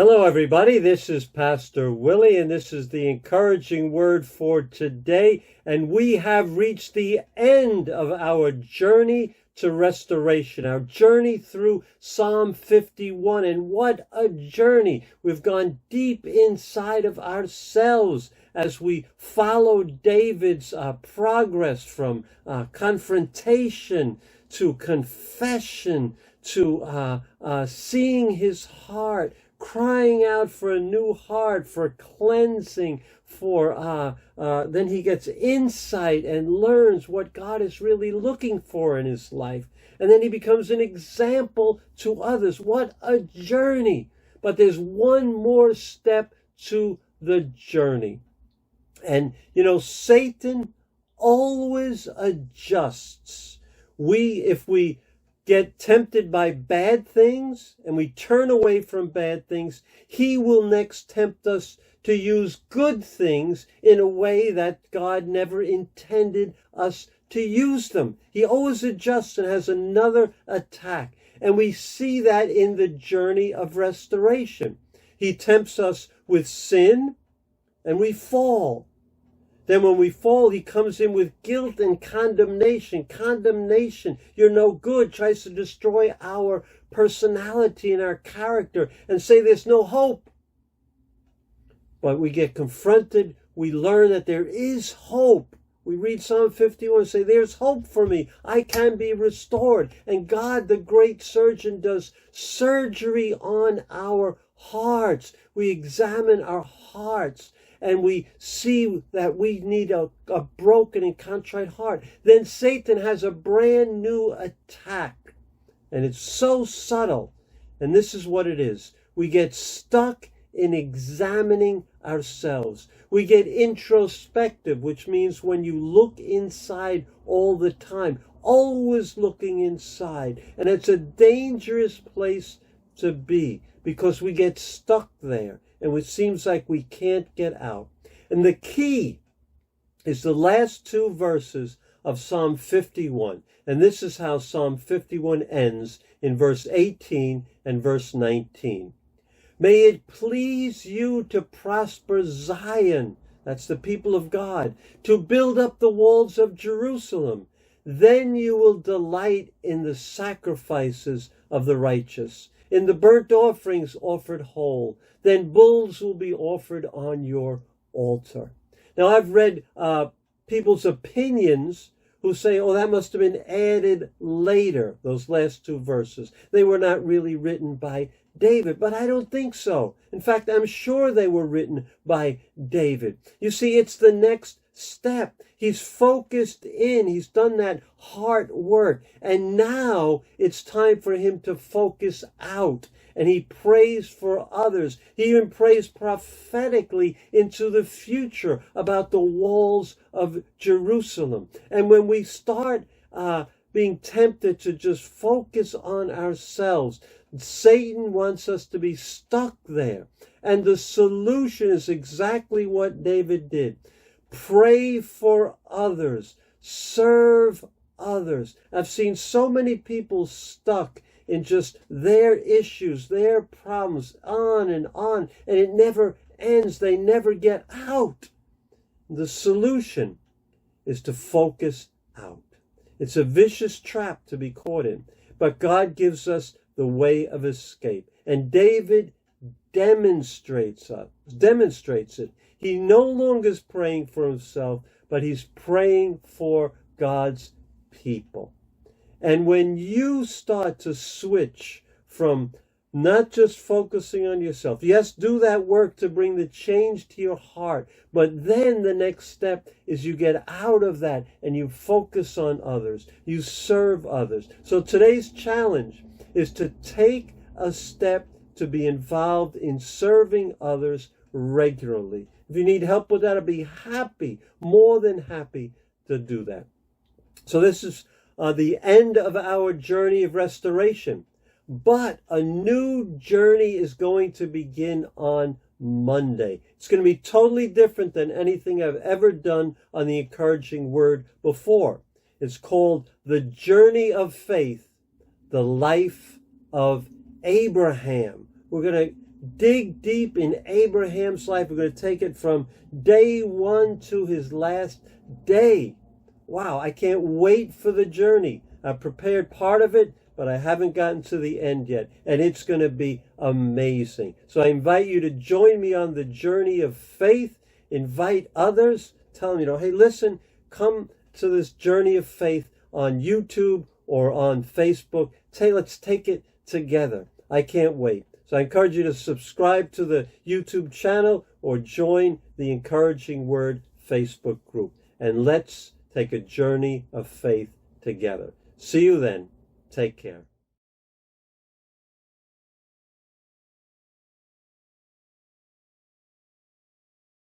Hello, everybody. This is Pastor Willie, and this is the encouraging word for today. And we have reached the end of our journey to restoration, our journey through Psalm 51. And what a journey! We've gone deep inside of ourselves as we follow David's progress from confrontation to confession to seeing his heart, crying out for a new heart, for cleansing, then he gets insight and learns what God is really looking for in his life. And then he becomes an example to others. What a journey. But there's one more step to the journey. And, Satan always adjusts. If we get tempted by bad things and we turn away from bad things, he will next tempt us to use good things in a way that God never intended us to use them. He always adjusts and has another attack. And we see that in the journey of restoration. He tempts us with sin and we fall. Then when we fall, he comes in with guilt and condemnation. Condemnation, you're no good, tries to destroy our personality and our character and say there's no hope. But we get confronted. We learn that there is hope. We read Psalm 51 and say, there's hope for me. I can be restored. And God, the great surgeon, does surgery on our hearts. We examine our hearts. And we see that we need a broken and contrite heart. Then Satan has a brand new attack. And it's so subtle. And this is what it is. We get stuck in examining ourselves. We get introspective, which means when you look inside all the time, always looking inside. And it's a dangerous place to be because we get stuck there. And it seems like we can't get out. And the key is the last two verses of Psalm 51. And this is how Psalm 51 ends in verse 18 and verse 19. May it please you to prosper Zion, that's the people of God, to build up the walls of Jerusalem. Then you will delight in the sacrifices of the righteous, in the burnt offerings offered whole. Then bulls will be offered on your altar. Now, I've read people's opinions who say, oh, that must have been added later, those last two verses. They were not really written by David, but I don't think so. In fact, I'm sure they were written by David. You see, it's the next step. He's focused in. He's done that heart work. And now it's time for him to focus out. And he prays for others. He even prays prophetically into the future about the walls of Jerusalem. And when we start being tempted to just focus on ourselves, Satan wants us to be stuck there. And the solution is exactly what David did. Pray for others. Serve others. I've seen so many people stuck in just their issues, their problems, and it never ends. They never get out. The solution is to focus out. It's a vicious trap to be caught in, but God gives us the way of escape. And David demonstrates it. He no longer is praying for himself, but he's praying for God's people. And when you start to switch from not just focusing on yourself, yes, do that work to bring the change to your heart, but then the next step is you get out of that and you focus on others. You serve others. So today's challenge is to take a step to be involved in serving others regularly. If you need help with that, I'd be happy, more than happy to do that. So this is the end of our journey of restoration. But a new journey is going to begin on Monday. It's going to be totally different than anything I've ever done on the encouraging word before. It's called The Journey of Faith, the Life of Abraham. We're going to dig deep in Abraham's life. We're going to take it from day one to his last day. Wow, I can't wait for the journey. I've prepared part of it, but I haven't gotten to the end yet, and it's going to be amazing. So I invite you to join me on the journey of faith. Invite others. Tell them, hey, listen, come to this journey of faith on YouTube or on Facebook. Let's take it together. I can't wait. So I encourage you to subscribe to the YouTube channel or join the Encouraging Word Facebook group. And let's take a journey of faith together. See you then. Take care.